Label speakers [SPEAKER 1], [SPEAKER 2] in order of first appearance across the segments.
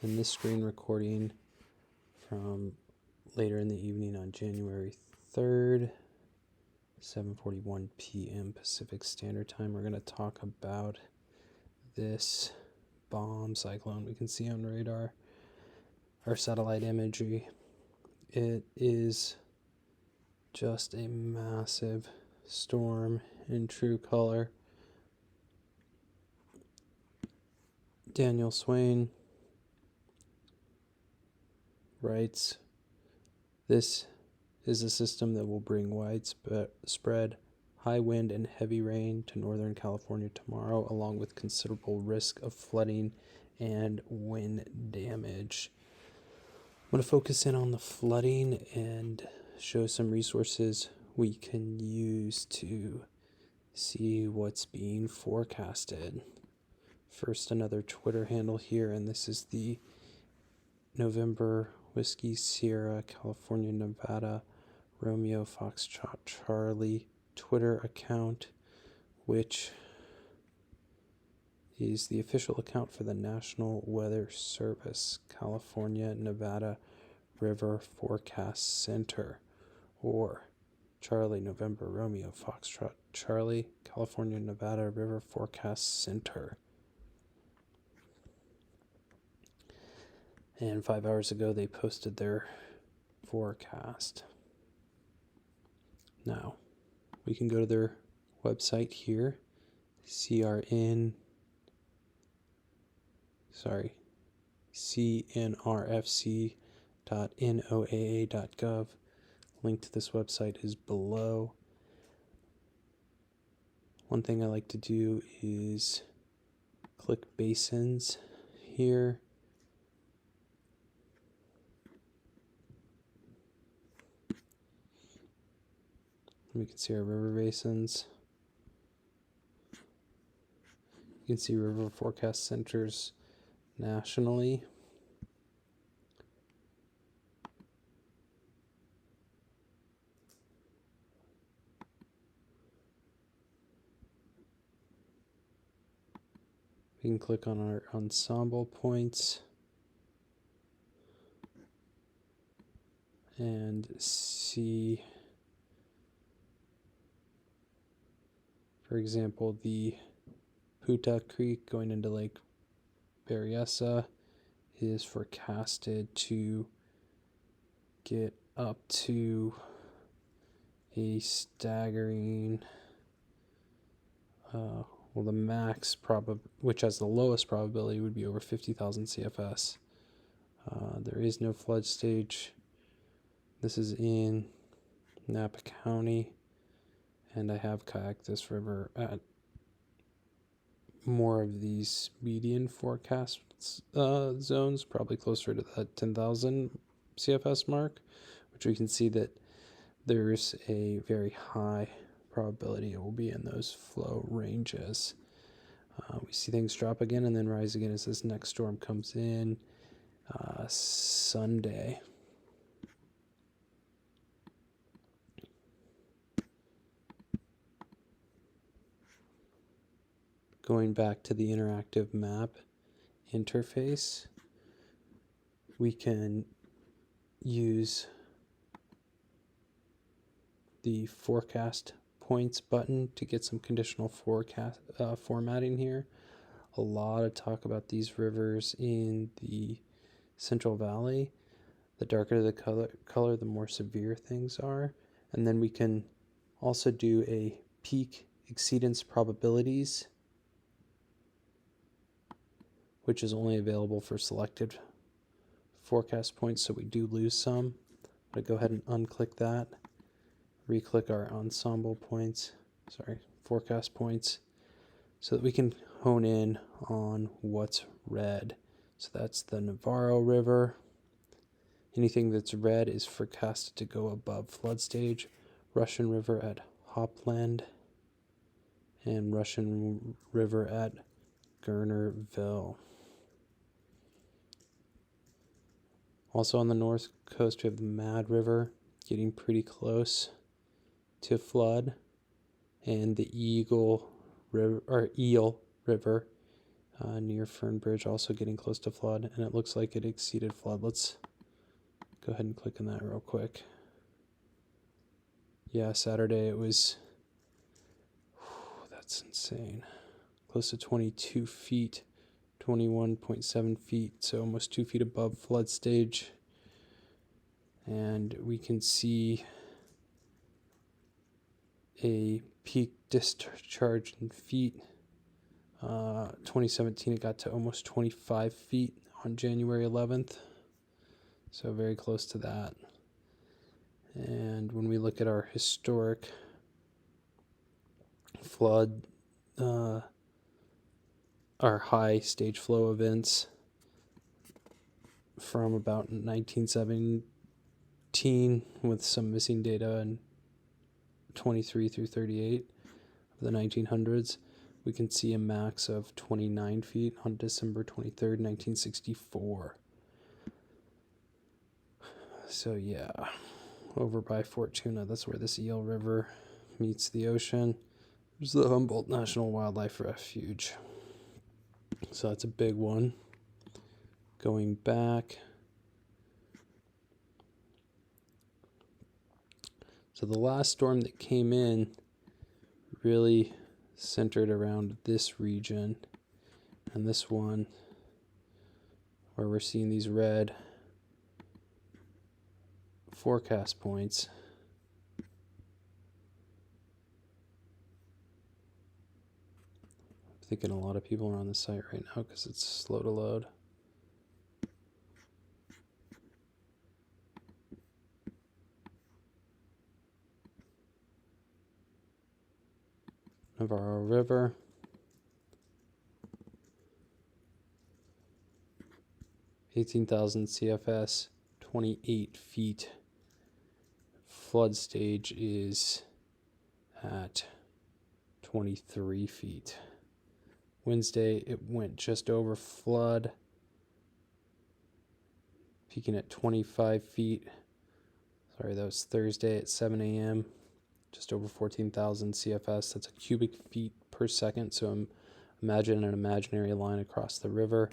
[SPEAKER 1] in this screen recording from later in the evening on January 3rd, 7:41 p.m. Pacific Standard Time. We're going to talk about this bomb cyclone we can see on radar, our satellite imagery. It is just a massive storm in true color. Daniel Swain writes, "This is a system that will bring widespread high wind and heavy rain to Northern California tomorrow, along with considerable risk of flooding and wind damage." I'm going to focus in on the flooding and show some resources we can use to see what's being forecasted. First, another Twitter handle here, and this is the November Whiskey Sierra California Nevada Romeo Foxtrot Charlie Twitter account, which is the official account for the National Weather Service California Nevada River Forecast Center, or Charlie November Romeo Foxtrot Charlie California Nevada River Forecast Center. And 5 hours ago, they posted their forecast. Now, we can go to their website here, CNRFC.NOAA.gov. Link to this website is below. One thing I like to do is click basins here. We can see our river basins. You can see river forecast centers nationally. We can click on our ensemble points and see, for example, the Puta Creek going into Lake Berryessa is forecasted to get up to a staggering, the max which has the lowest probability, would be over 50,000 CFS. There is no flood stage. This is in Napa County, and I have kayaked this river at more of these median forecast zones, probably closer to that 10,000 CFS mark, which we can see that there's a very high probability it will be in those flow ranges. We see things drop again and then rise again as this next storm comes in Sunday. Going back to the interactive map interface, we can use the forecast points button to get some conditional forecast formatting here. A lot of talk about these rivers in the Central Valley. The darker the color, the more severe things are. And then we can also do a peak exceedance probabilities, which is only available for selected forecast points, so we do lose some. But go ahead and unclick that, re-click our ensemble points, forecast points, so that we can hone in on what's red. So that's the Navarro River. Anything that's red is forecasted to go above flood stage. Russian River at Hopland, and Russian River at Gurnerville. Also on the north coast, we have the Mad River getting pretty close to flood, and the Eel River near Fern Bridge, also getting close to flood, and it looks like it exceeded flood. Let's go ahead and click on that real quick. Yeah, Saturday it was, that's insane, close to 22 feet, 21.7 feet, so almost 2 feet above flood stage. And we can see a peak discharge in feet. 2017 it got to almost 25 feet on January 11th, so very close to that. And when we look at our historic flood, our high stage flow events from about 1917 with some missing data in 23 through 38 of the 1900s, we can see a max of 29 feet on December 23rd, 1964. So yeah, over by Fortuna, that's where this Eel River meets the ocean. There's the Humboldt National Wildlife Refuge. So that's a big one. Going back, so the last storm that came in really centered around this region, and this one where we're seeing these red forecast points. I'm thinking a lot of people are on the site right now because it's slow to load. Navarro River. $18,000 CFS, 28 feet. Flood stage is at 23 feet. Wednesday, it went just over flood, peaking at 25 feet. Sorry, that was Thursday at 7 a.m. Just over 14,000 CFS. That's a cubic feet per second. So imagine an imaginary line across the river,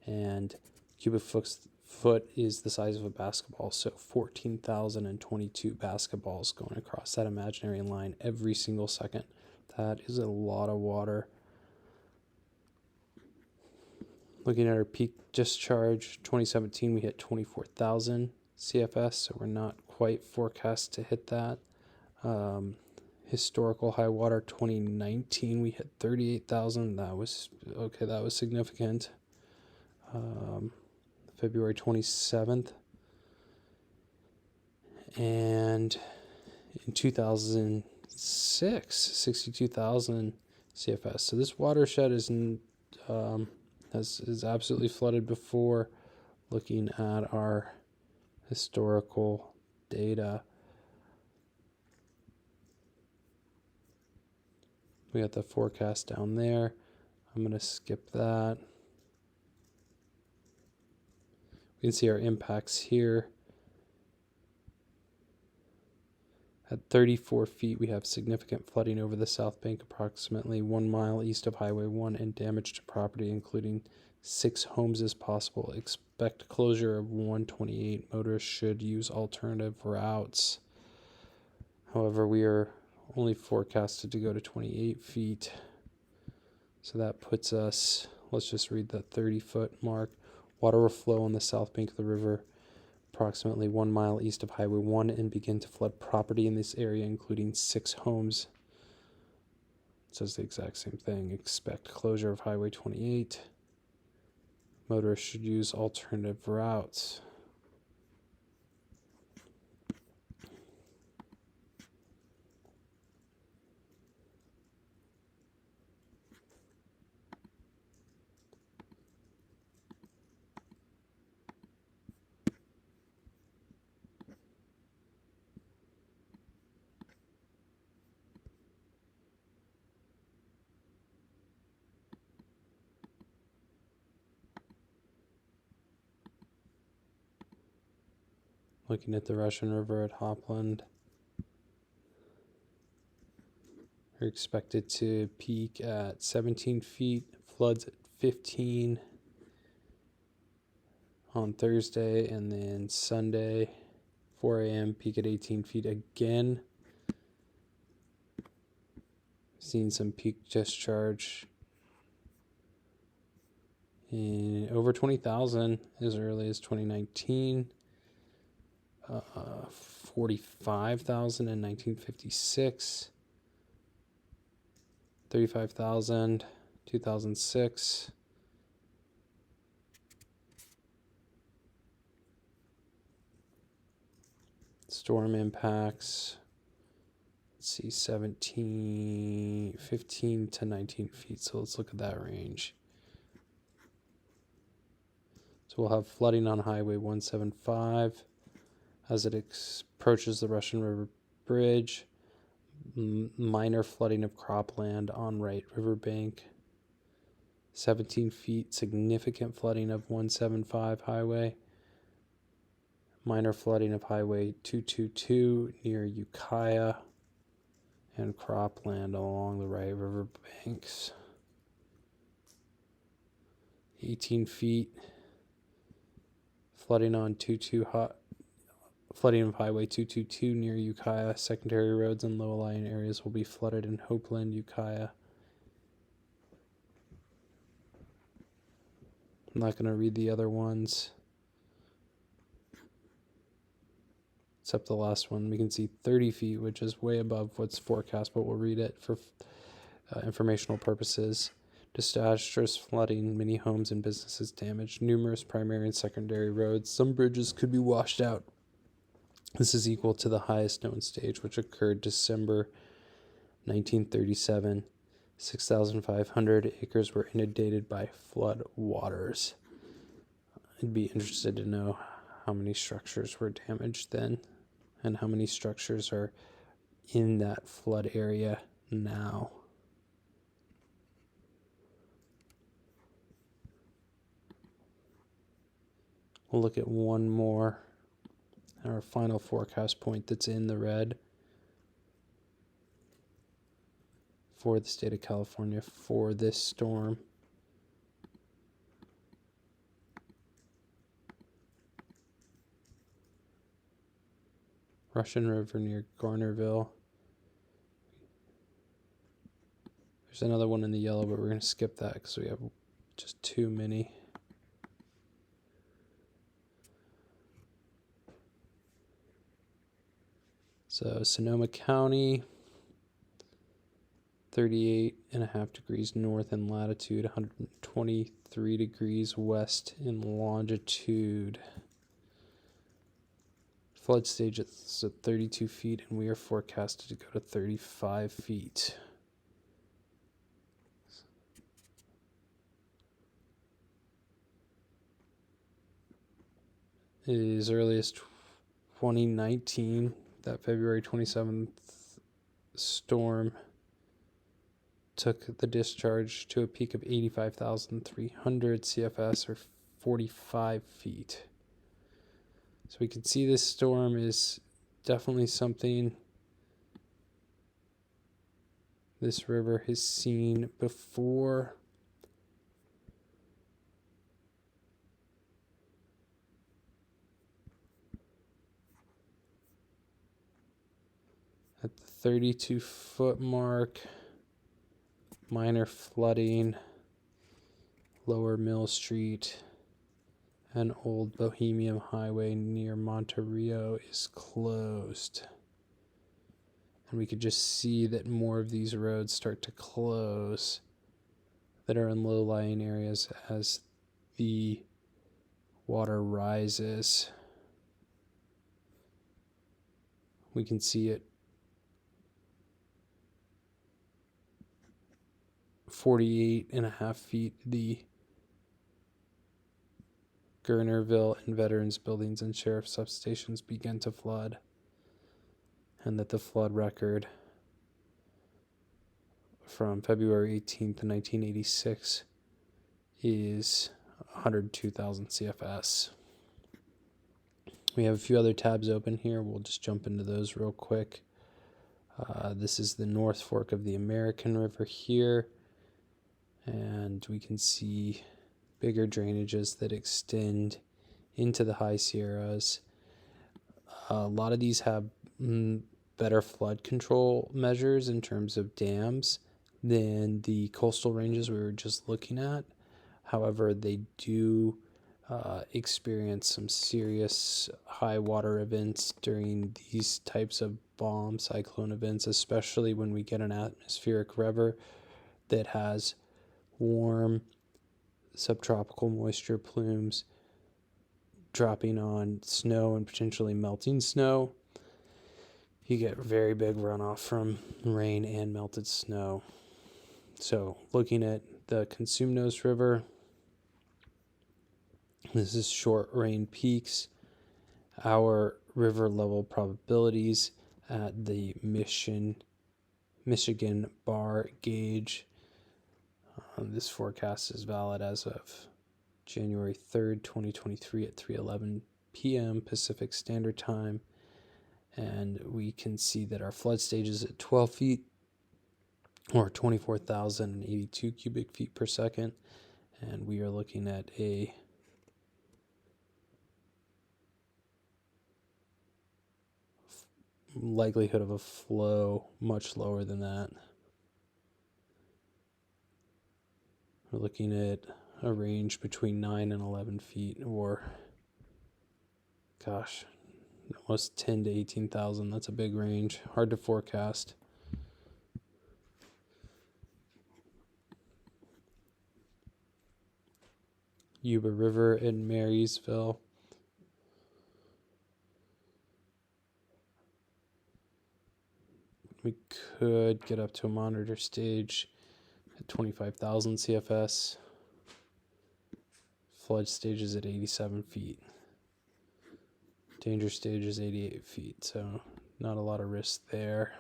[SPEAKER 1] and cubic foot is the size of a basketball. So 14,022 basketballs going across that imaginary line every single second. That is a lot of water. Looking at our peak discharge, 2017 we hit 24,000 CFS, so we're not quite forecast to hit that. Historical high water 2019 we hit 38,000. That was okay, that was significant. February 27th, and in 2006 62,000 CFS. So this watershed is absolutely flooded before. Looking at our historical data, we got the forecast down there. I'm going to skip that. We can see our impacts here. At 34 feet, we have significant flooding over the south bank, approximately 1 mile east of Highway 1, and damage to property, including 6 homes as possible. Expect closure of 128. Motorists should use alternative routes. However, we are only forecasted to go to 28 feet. So that puts us, let's just read the 30-foot mark. Water will flow on the south bank of the river approximately 1 mile east of Highway 1 and begin to flood property in this area, including 6 homes. It says the exact same thing. Expect closure of Highway 28. Motorists should use alternative routes. Looking at the Russian River at Hopland, we're expected to peak at 17 feet, floods at 15 on Thursday, and then Sunday, 4 a.m., peak at 18 feet again. Seen some peak discharge in over 20,000 as early as 2019, 45,000 in 1956, 35,000, 2006. Storm impacts, let's see, 15 to 19 feet. So let's look at that range. So we'll have flooding on Highway 175 as it approaches the Russian River Bridge. Minor flooding of cropland on right riverbank. 17 feet, significant flooding of 175 highway. Minor flooding of Highway 222 near Ukiah and cropland along the right river banks. 18 feet. Flooding on flooding of Highway 222 near Ukiah. Secondary roads and low-lying areas will be flooded in Hopeland, Ukiah. I'm not going to read the other ones, except the last one. We can see 30 feet, which is way above what's forecast, but we'll read it for informational purposes. Disastrous flooding, many homes and businesses damaged, numerous primary and secondary roads. Some bridges could be washed out. This is equal to the highest known stage, which occurred December 1937. 6,500 acres were inundated by flood waters. I'd be interested to know how many structures were damaged then and how many structures are in that flood area now. We'll look at one more, our final forecast point that's in the red for the state of California for this storm. Russian River near Garnerville. There's another one in the yellow, but we're going to skip that because we have just too many. So Sonoma County, 38.5 degrees north in latitude, 123 degrees west in longitude. Flood stage is at 32 feet, and we are forecasted to go to 35 feet. As early as 2019, that February 27th storm took the discharge to a peak of 85,300 CFS, or 45 feet. So we can see this storm is definitely something this river has seen before. At the 32-foot mark, minor flooding, Lower Mill Street, and Old Bohemian Highway near Monterey is closed. And we could just see that more of these roads start to close that are in low-lying areas as the water rises. We can see it 48.5 feet, the Garnerville and Veterans Buildings and Sheriff substations began to flood, and that the flood record from February 18th, 1986 is 102,000 CFS. We have a few other tabs open here. We'll just jump into those real quick. This is the North Fork of the American River here. and we can see bigger drainages that extend into the high Sierras. A lot of these have better flood control measures in terms of dams than the coastal ranges we were just looking at. However, they do experience some serious high water events during these types of bomb cyclone events, especially when we get an atmospheric river that has warm subtropical moisture plumes dropping on snow and potentially melting snow. You get very big runoff from rain and melted snow. So looking at the Consumnos River, this is short rain peaks. Our river level probabilities at the Michigan bar gauge. This forecast is valid as of January 3rd, 2023 at 3:11 p.m. Pacific Standard Time. And we can see that our flood stage is at 12 feet or 24,082 cubic feet per second. And we are looking at a likelihood of a flow much lower than that. We're looking at a range between 9 and 11 feet, or almost 10 to 18,000. That's a big range. Hard to forecast. Yuba River in Marysville. We could get up to a monitor stage at 25,000 CFS. Flood stage is at 87 feet. Danger stage is 88 feet, so not a lot of risk there.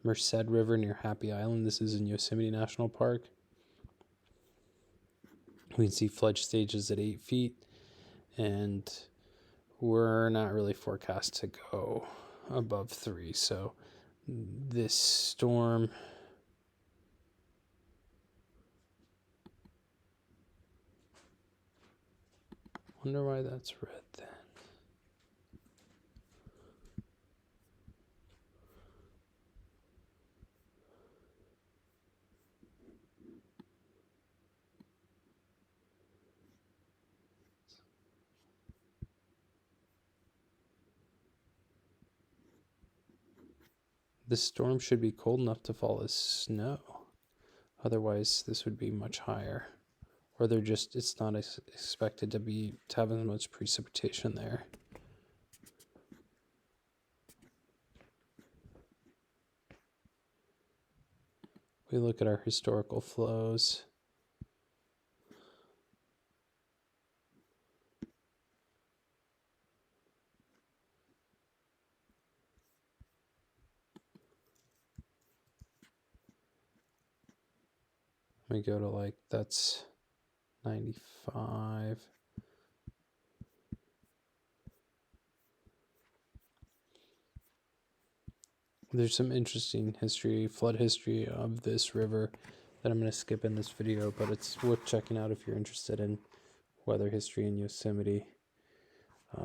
[SPEAKER 1] Merced River near Happy Island. This is in Yosemite National Park. We can see flood stages at 8 feet, and we're not really forecast to go above 3. So this storm wonder why that's red then. This storm should be cold enough to fall as snow. Otherwise, this would be much higher. Or it's not expected to have as much precipitation there. We look at our historical flows. We go to that's 95. There's some interesting flood history of this river that I'm going to skip in this video, but it's worth checking out if you're interested in weather history in Yosemite.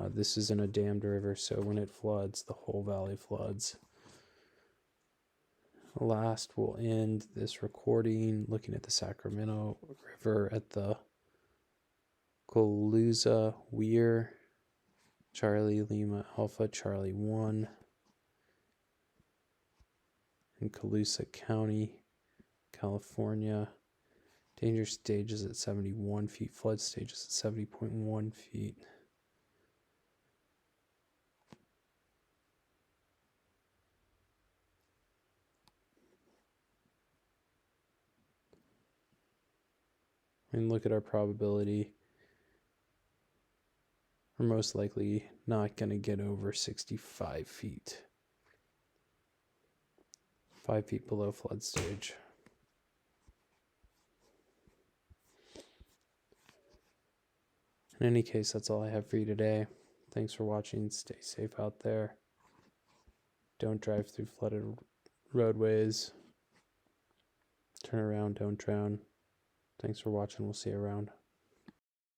[SPEAKER 1] This isn't a dammed river, so when it floods, the whole valley floods. Last, we'll end this recording looking at the Sacramento River at the Calusa Weir, Charlie Lima Alpha Charlie 1 in Calusa County, California. Danger stage is at 71 feet, flood stage is at 70.1 feet. And look at our probability. We're most likely not going to get over 65 feet. 5 feet below flood stage. In any case, that's all I have for you today. Thanks for watching. Stay safe out there. Don't drive through flooded roadways. Turn around, don't drown. Thanks for watching. We'll see you around.